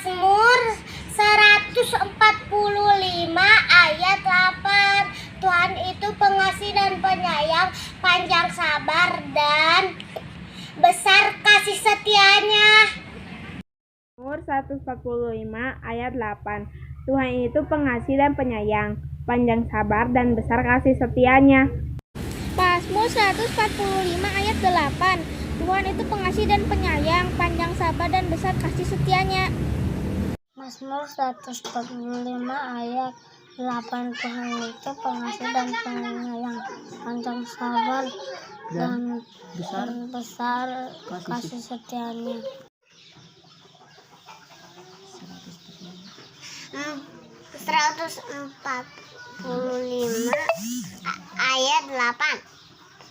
Mazmur 145 ayat 8. Tuhan itu pengasih dan penyayang, panjang sabar dan besar kasih setianya. Mazmur 145 ayat 8. Tuhan itu pengasih dan penyayang, panjang sabar dan besar kasih setianya. Mazmur 145 ayat 8. Tuhan itu pengasih dan penyayang, panjang sabar dan besar kasih setianya. Mazmur 145 ayat 8. Tuhan itu pengasih dan penyayang, panjang sabar dan besar kasih setianya. 145 ayat 8.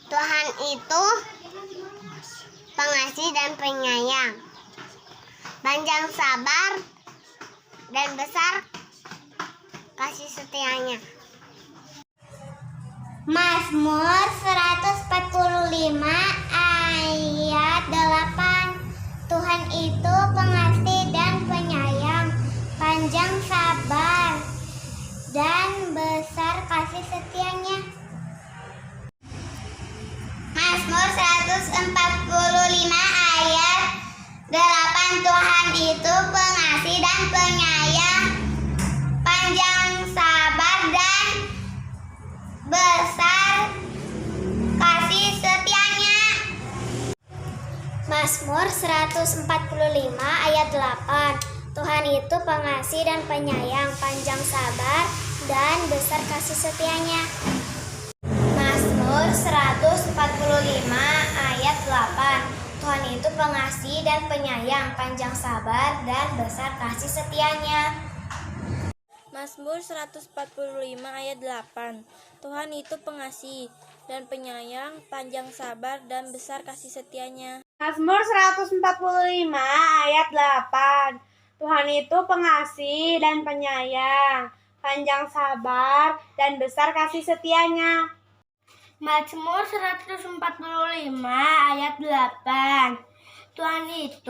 Tuhan itu pengasih dan penyayang, panjang sabar dan besar kasih setianya. Mazmur 145 ayat 8. Tuhan itu pengasih dan penyayang, panjang sabar dan besar kasih setianya. Mazmur 145 ayat 8. Tuhan itu pengasih dan penyayang, panjang sabar dan besar kasih setianya. Mazmur 145 ayat 8. Tuhan itu pengasih dan penyayang, panjang sabar dan besar kasih setianya. Mazmur 145 ayat 8. Tuhan itu pengasih dan penyayang, panjang sabar dan besar kasih setianya. Mazmur 145 ayat 8. Tuhan itu pengasih dan penyayang, panjang sabar dan besar kasih setianya. Mazmur 145 ayat 8. Tuhan itu pengasih dan penyayang, panjang sabar dan besar kasih setianya. Mazmur 145 ayat 8. Tuhan itu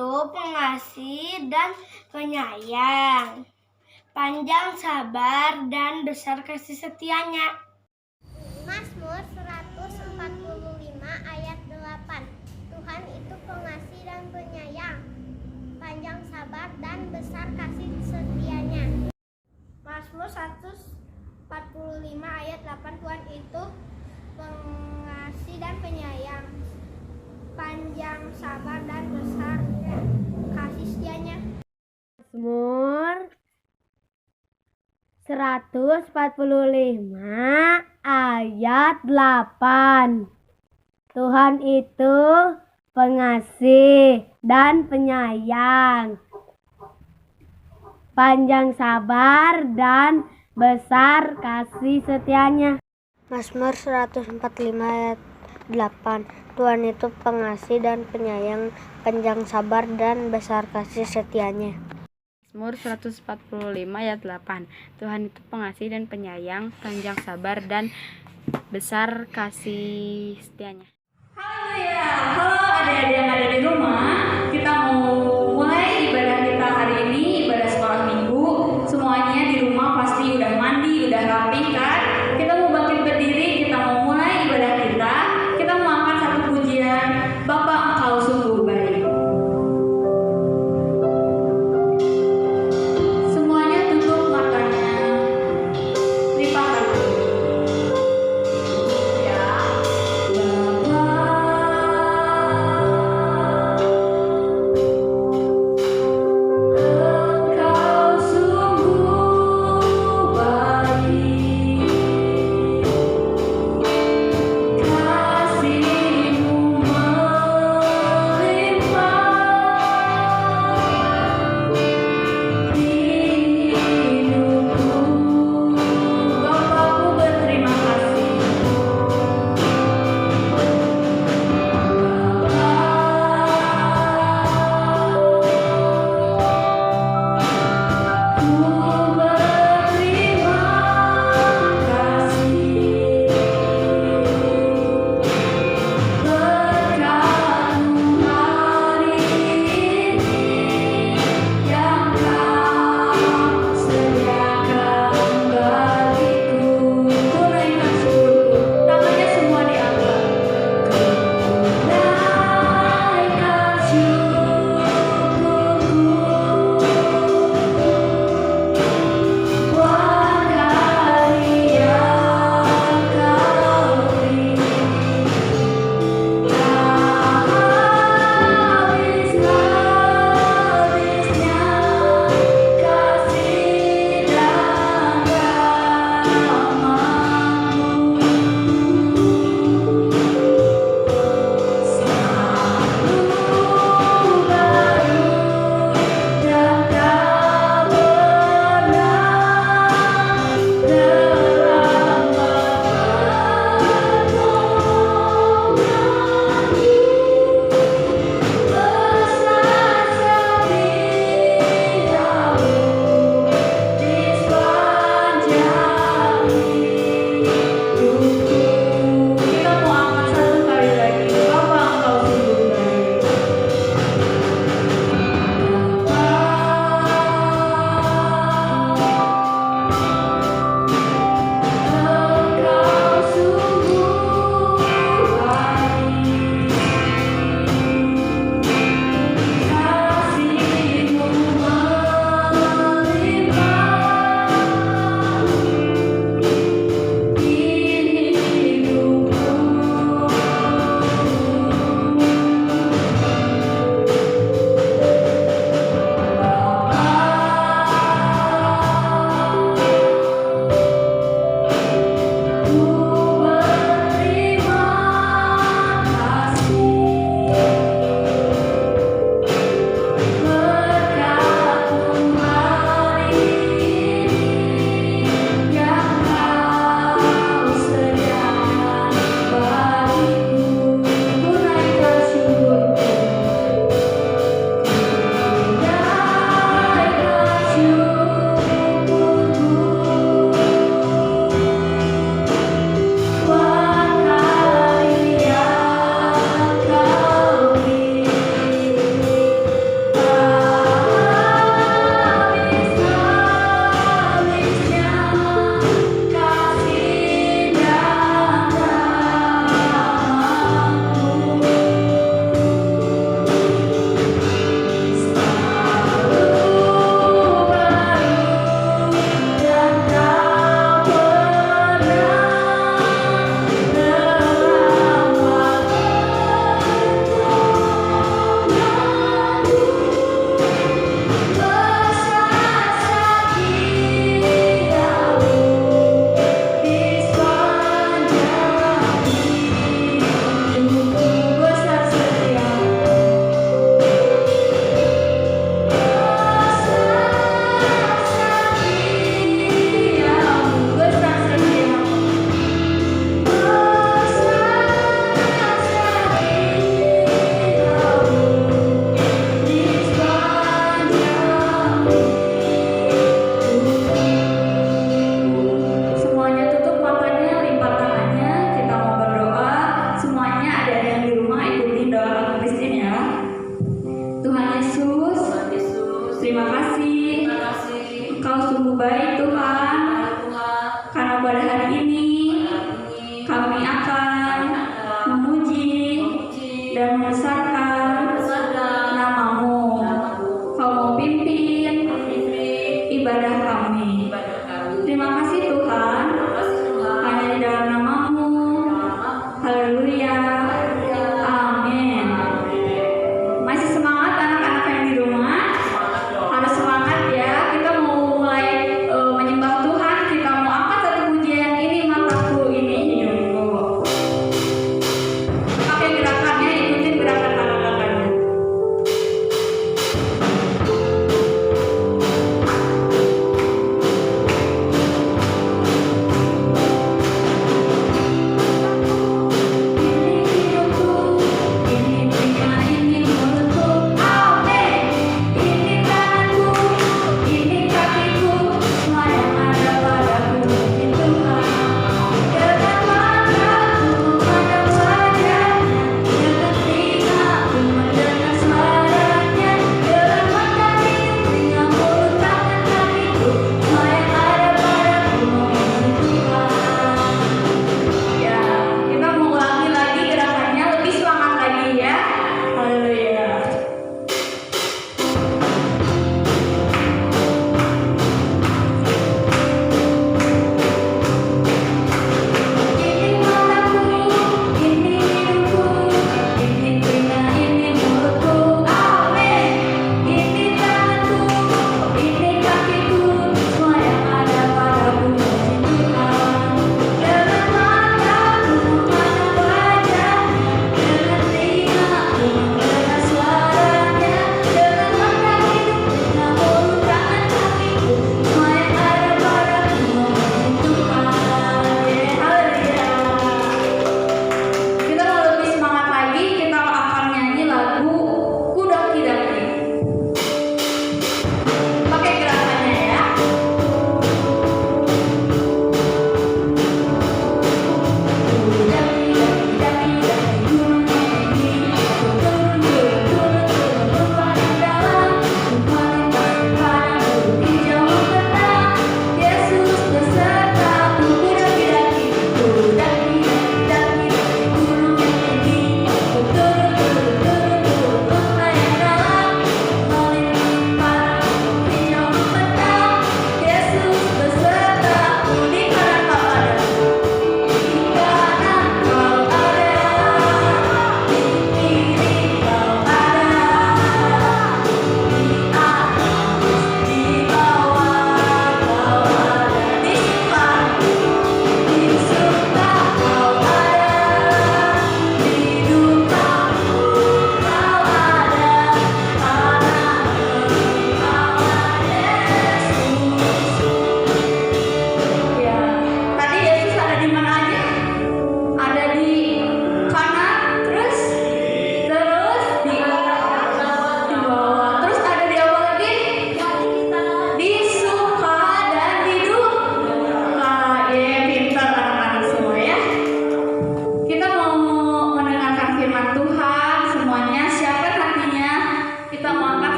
pengasih dan penyayang, panjang sabar dan besar kasih setianya. Mazmur 145 ayat 8. Tuhan itu pengasih dan penyayang, panjang sabar dan besar kasih setianya. Mazmur 145 ayat 8. Tuhan itu pengasih dan penyayang, panjang sabar dan besar kasih setianya. Mazmur 145 ayat 8. Tuhan itu pengasih dan penyayang, panjang sabar dan besar kasih setianya. Mazmur 145 ayat 8. Tuhan itu pengasih dan penyayang, panjang sabar dan besar kasih setianya. Mazmur 145 ayat 8. Tuhan itu pengasih dan penyayang, panjang sabar dan besar kasih setianya. Haleluya. Halo adik-adik yang ada di rumah. Kita mau mulai ibadah kita hari ini, ibadah sekolah minggu. Semuanya di rumah pasti udah mandi, udah rapi kan? Kita mau bangkit berdiri, kita mau mulai ibadah kita. Kita mau angkat satu pujian, Bapa Engkau sungguh baik. Semuanya tutup matanya, lipatkan ya. Bapa Terima kasih. Engkau sungguh baik Tuhan. Karena pada hari ini kami akan memuji dan membesarkan namamu. Kau mau pimpin ibadah kami. Terima kasih Tuhan. Hanya di dalam namamu. Haleluya. Amin. Masih semangat anak-anak yang di rumah? Harus semangat ya. Kita mau mulai menyembah Tuhan. Kita mau angkat satu pujian, ini mataku, ini hidupku. Pakai gerakannya, ikutin gerakan kakak-kakaknya.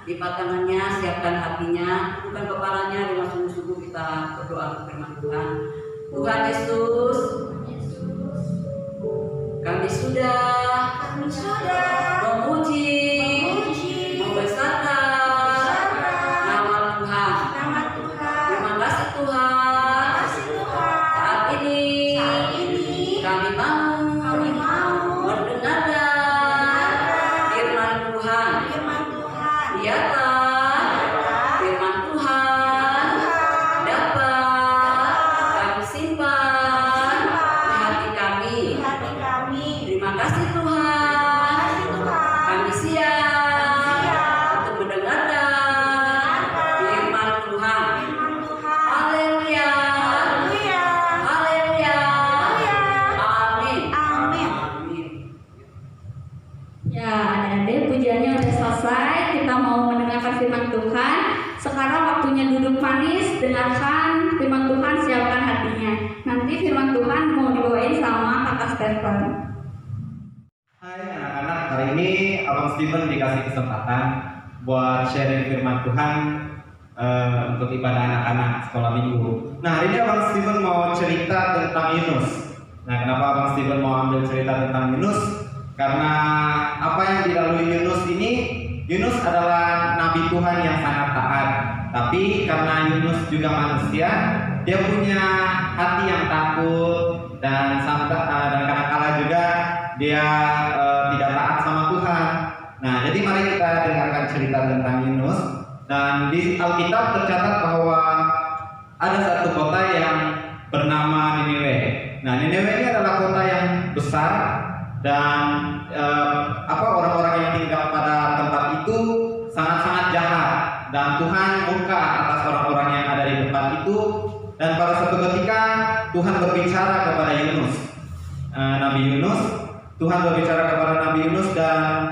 lipat tangannya, siapkan hatinya, bukan kepalanya dengan sungguh-sungguh kita berdoa untuk firman Tuhan. Tuhan Yesus, kami sudah memuji, membesarkan nama Tuhan. Terima kasih Tuhan. Saat ini kami mau mendengarkan firman Tuhan. Biarlah firman Tuhan dapat kami simpan di hati kami. Terima kasih Tuhan. Kami siap untuk mendengarkan firman Tuhan. Haleluya. Haleluya. Amin. Amin. Ya, adik-adik, pujiannya udah selesai. Kita mau mendengarkan firman Tuhan. Sekarang waktunya duduk manis, dengarkan firman Tuhan, siapkan hatinya. Nanti firman Tuhan mau dibawain sama Kakak Stephen. Hai anak-anak, hari ini Abang Steven dikasih kesempatan buat sharing firman Tuhan untuk ibadah anak-anak sekolah minggu. Nah, hari ini Abang Steven mau cerita tentang Yunus. Nah, kenapa Abang Steven mau ambil cerita tentang Yunus? Karena apa yang dilalui Yunus ini, Yunus adalah nabi Tuhan yang sangat taat. Tapi karena Yunus juga manusia, dia punya hati yang takut dan kadang-kala juga dia tidak taat sama Tuhan. Nah, jadi mari kita dengarkan cerita tentang Yunus. Dan di Alkitab tercatat bahwa ada satu kota yang bernama Niniwe. Nah, Niniwe ini adalah kota yang besar dan orang-orang yang tinggal pada tempat itu sangat-sangat jahat, dan Tuhan murka atas orang-orang yang ada di tempat itu. Dan pada suatu ketika Tuhan berbicara kepada Yunus, Nabi Yunus. Tuhan berbicara kepada Nabi Yunus dan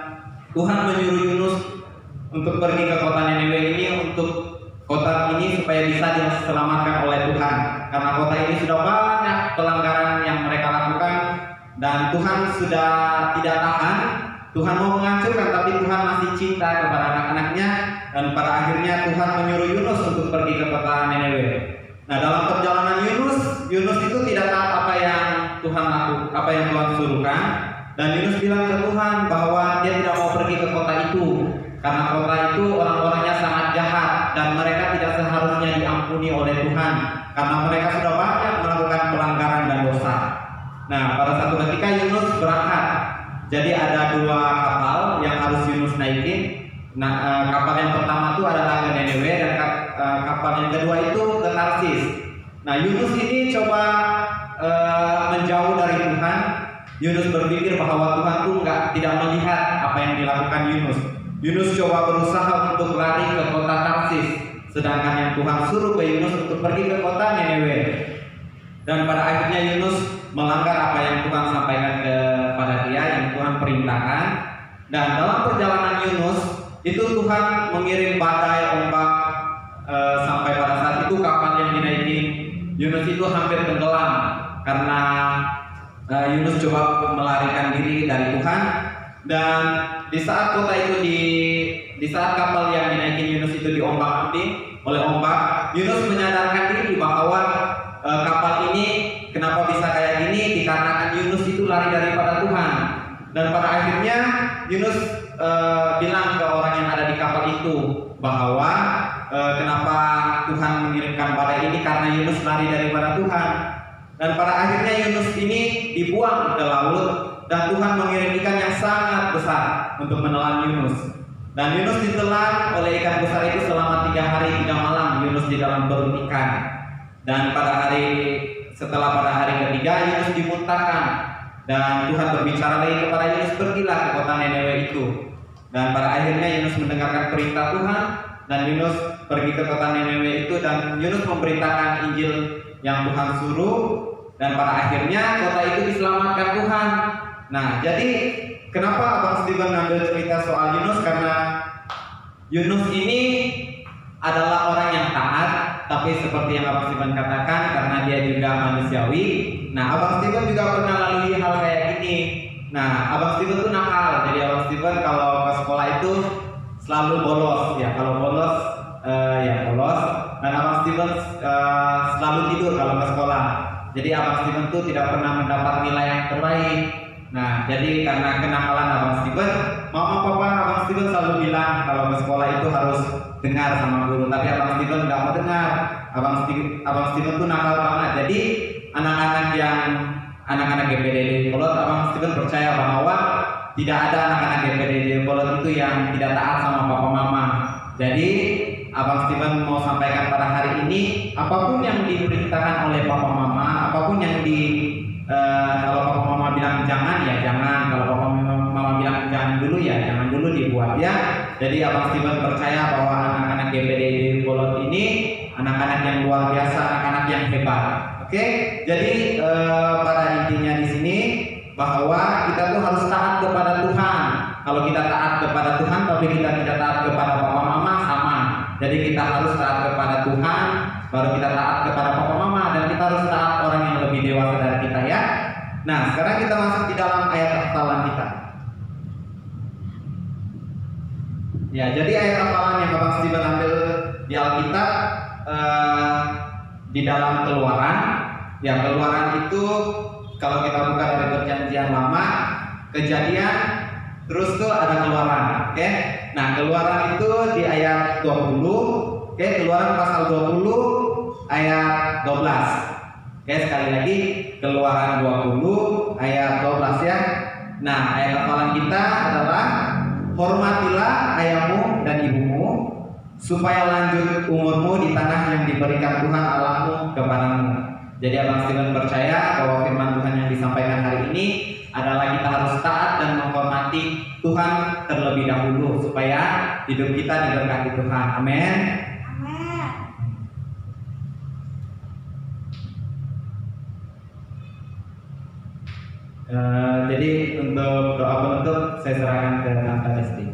Tuhan menyuruh Yunus untuk pergi ke kota Niniwe ini, untuk kota ini supaya bisa diselamatkan oleh Tuhan, karena kota ini sudah banyak pelanggaran yang mereka lakukan dan Tuhan sudah tidak tahan. Tuhan mau menghancurkan, tapi Tuhan masih cinta kepada anak-anaknya, dan pada akhirnya Tuhan menyuruh Yunus untuk pergi ke kota Niniwe. Nah, dalam perjalanan Yunus itu tidak taat apa yang Tuhan suruhkan, dan Yunus bilang ke Tuhan bahwa dia tidak mau pergi ke kota itu karena kota itu orang-orangnya sangat jahat dan mereka tidak seharusnya diampuni oleh Tuhan karena mereka sudah banyak melakukan pelanggaran dan dosa. Nah, pada satu ketika Yunus berangkat. Jadi ada dua kapal yang harus Yunus naikin. Nah, kapal yang pertama itu adalah ke Niniwe dan kapal yang kedua itu ke Tarsis. Nah, Yunus ini coba menjauh dari Tuhan. Yunus berpikir bahwa Tuhan tuh tidak melihat apa yang dilakukan Yunus. Yunus coba berusaha untuk lari ke kota Tarsis, sedangkan yang Tuhan suruh ke Yunus untuk pergi ke kota Niniwe. Dan pada akhirnya Yunus melanggar apa yang Tuhan sampaikan kepada dia, yang Tuhan perintahkan. Dan dalam perjalanan Yunus itu Tuhan mengirim badai ombak, sampai pada saat itu kapal yang dinaikin Yunus itu hampir tenggelam karena Yunus coba melarikan diri dari Tuhan. Dan di saat kota itu di saat kapal yang dinaikin Yunus itu diombak-ambing oleh ombak, Yunus menyadarkan diri bahwa kapal ini kenapa bisa kayak gini, dikarenakan Yunus itu lari daripada Tuhan. Dan pada akhirnya Yunus bilang ke orang yang ada di kapal itu bahwa kenapa Tuhan mengirimkan badai ini, karena Yunus lari daripada Tuhan. Dan pada akhirnya Yunus ini dibuang ke laut dan Tuhan mengirim ikan yang sangat besar untuk menelan Yunus. Dan Yunus ditelan oleh ikan besar itu selama 3 hari 3 malam Yunus di dalam perut ikan. Dan setelah pada hari ketiga Yunus dimuntahkan. Dan Tuhan berbicara lagi kepada Yunus, pergilah ke kota Niniwe itu. Dan pada akhirnya Yunus mendengarkan perintah Tuhan dan Yunus pergi ke kota Niniwe itu, dan Yunus memberitakan Injil yang Tuhan suruh, dan pada akhirnya kota itu diselamatkan Tuhan. Nah, jadi kenapa Abang Steven ngambil cerita soal Yunus? Karena Yunus ini adalah orang yang taat, tapi seperti yang Abang Steven katakan, karena dia juga manusiawi. Nah, Abang Steven juga pernah lalui hal kayak gini. Nah, Abang Steven tuh nakal. Jadi Abang Steven kalau ke sekolah itu selalu bolos ya. Kalau bolos ya bolos. Dan Abang Steven selalu tidur kalau ke sekolah. Jadi Abang Steven tuh tidak pernah mendapat nilai yang terbaik. Nah, jadi karena kenakalan Abang Steven, mama papa Abang Steven selalu bilang kalau ke sekolah itu harus dengar sama guru. Tapi Abang Steven nggak mau dengar. Abang Steven tuh nakal banget. Jadi anak-anak GPDD Bolot, Abang Steven percaya bahwa tidak ada anak-anak GPDD Bolot itu yang tidak taat sama papa mama. Jadi Abang Steven mau sampaikan pada hari ini, apapun yang diperintahkan oleh papa mama, apapun yang kalau papa mama bilang jangan ya jangan, kalau papa mama bilang jangan dulu ya jangan dulu dibuat ya. Jadi Abang Steven percaya bahwa anak-anak GPDD Bolot ini anak-anak yang luar biasa, anak-anak yang hebat. Oke, jadi pada intinya di sini bahwa kita tuh harus taat kepada Tuhan. Kalau kita taat kepada Tuhan tapi kita tidak taat kepada papa mama sama. Jadi kita harus taat kepada Tuhan, baru kita taat kepada papa mama, dan kita harus taat orang yang lebih dewasa dari kita ya. Nah, sekarang kita masuk di dalam ayat hafalan kita. Ya, jadi ayat hafalan yang Abang Steven ambil di Alkitab di dalam Keluaran. Ya, Keluaran itu kalau kita buka dari Perjanjian Lama, Kejadian, terus tuh ada Keluaran, oke? Nah, Keluaran itu di ayat 20, oke? Keluaran pasal 20 ayat 12. Oke, sekali lagi Keluaran 20 ayat 12 ya. Nah, ayat hafalan kita adalah hormatilah ayahmu dan ibumu supaya lanjut umurmu di tanah yang diberikan Tuhan Allahmu kepadamu. Jadi Abang Steven percaya bahwa firman Tuhan yang disampaikan hari ini adalah kita harus taat dan menghormati Tuhan terlebih dahulu supaya hidup kita diberkati Tuhan. Amin. Amin. Jadi untuk doa penutup saya serahkan ke Tante Desti.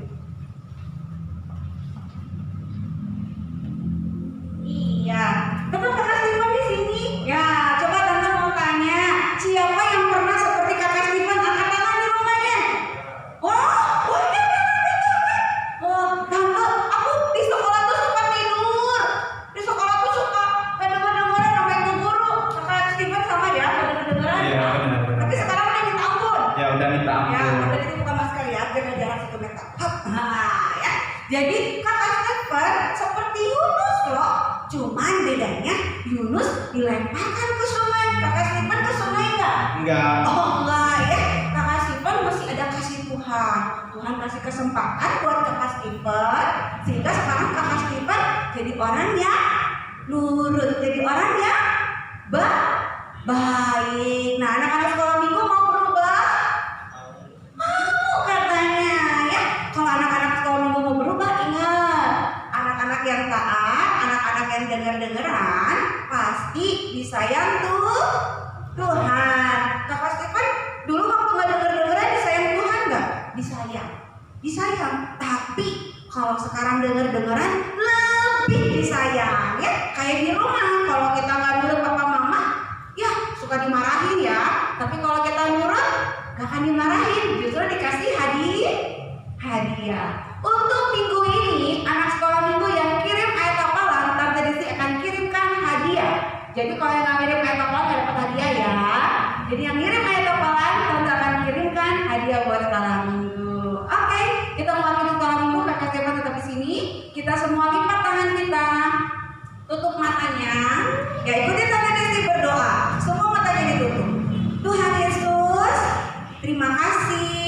Iya, betul Kakak Steven di sini. Ya, coba Tante mau tanya, siapa yang pernah seperti Kakak Steven angkat tangan di rumahnya? Oh, iya benar. Oh, Tante, aku di sekolah tuh suka tidur. Di sekolah tuh suka kedengeran sampai ke guru. Kakak Steven sama ya, kedengeran. Iya, benar. Tapi sekarang udah minta ampun. Ya udah minta Ya, ampun. tadi itu bukan masker ya, jaga jarak 1 meter. Nah, ya. Jadi Kakak Steven seperti Yunus loh. Cuman bedanya Yunus dilemparkan ke sungai. Kakak Steven ke sungai enggak? Enggak. Oh enggak ya. Kakak Steven masih ada kasih Tuhan. Tuhan kasih kesempatan buat Kakak Steven, sehingga sekarang Kakak Steven jadi orang yang nurut, jadi orang yang baik. Nah, anak-anak sekolah minggu mau berubah? Mau katanya ya. Kalau anak-anak sekolah minggu mau berubah, ingat, anak-anak yang taat, anak-anak yang dengar-dengaran pasti disayang Tuhan. Kakak Steven dulu waktu nggak dengar-dengaran disayang Tuhan nggak? Disayang. Tapi kalau sekarang dengar-dengaran lebih disayang ya. Kayak di rumah kalau kita nggak nurut papa mama, ya suka dimarahin ya. Tapi kalau kita nurut gak akan dimarahin, justru dikasih hadiah. Untuk minggu ini, anak sekolah minggu yang kirim ayat hafalan, Tante Desi akan kirimkan hadiah. Jadi kalau yang nggak kirim ayat hafalan nggak dapat hadiah ya. Jadi yang kirim ayat hafalan, Tante akan kirimkan hadiah buat sekolah minggu. Oke, kita mewakili sekolah minggu. Kakak Steven tetap di sini. Kita semua lipat tangan kita, tutup matanya. Ya, ikutin Tante Desi berdoa. Semua matanya ditutup. Tuhan Yesus, terima kasih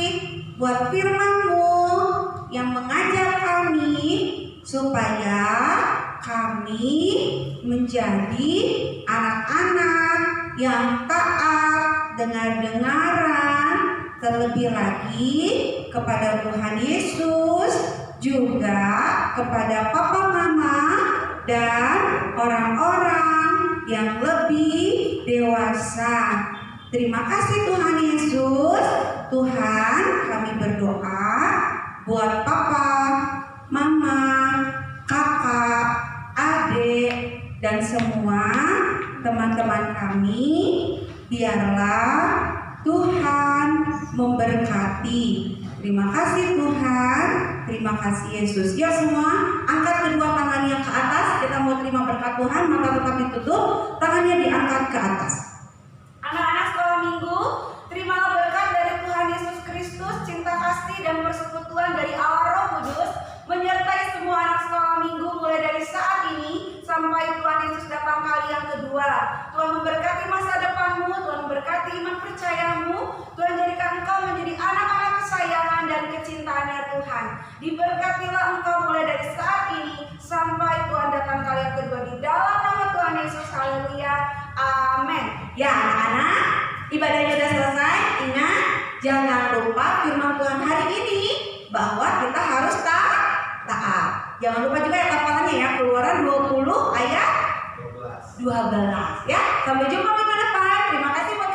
buat firman-Mu yang mengajar kami supaya kami menjadi anak-anak yang taat, dengar-dengaran, terlebih lagi kepada Tuhan Yesus, juga kepada papa mama dan orang-orang yang lebih dewasa. Terima kasih Tuhan Yesus. Tuhan, kami berdoa buat papa, mama, kakak, adik, dan semua teman-teman kami. Biarlah Tuhan memberkati. Terima kasih Tuhan. Terima kasih Yesus. Yuk semua, angkat kedua tangannya ke atas. Kita mau terima berkat Tuhan, mata tetap ditutup, tangannya diangkat ke atas. Anak-anak sekolah minggu, terimalah berkat dari Tuhan Yesus Kristus, cinta kasih dan persekutuan dari Allah Roh Kudus menyertai semua anak sekolah minggu mulai dari saat ini sampai Tuhan Yesus datang kali yang kedua. Tuhan memberkati masa depanmu, Tuhan memberkati iman percayamu, Tuhan jadikan engkau menjadi anak-anak kesayangan dan kecintaannya Tuhan. Diberkatilah engkau mulai dari saat ini sampai Tuhan datang kali yang kedua, di dalam nama Tuhan Yesus. Haleluya. Amin. Ya anak-anak, ibadahnya sudah selesai. Ingat, jangan lupa firman Tuhan hari ini bahwa kita harus taat. Jangan lupa juga ya hafalannya ya, Keluaran 20 ayat 12 ya. Sampai jumpa minggu depan. Terima kasih.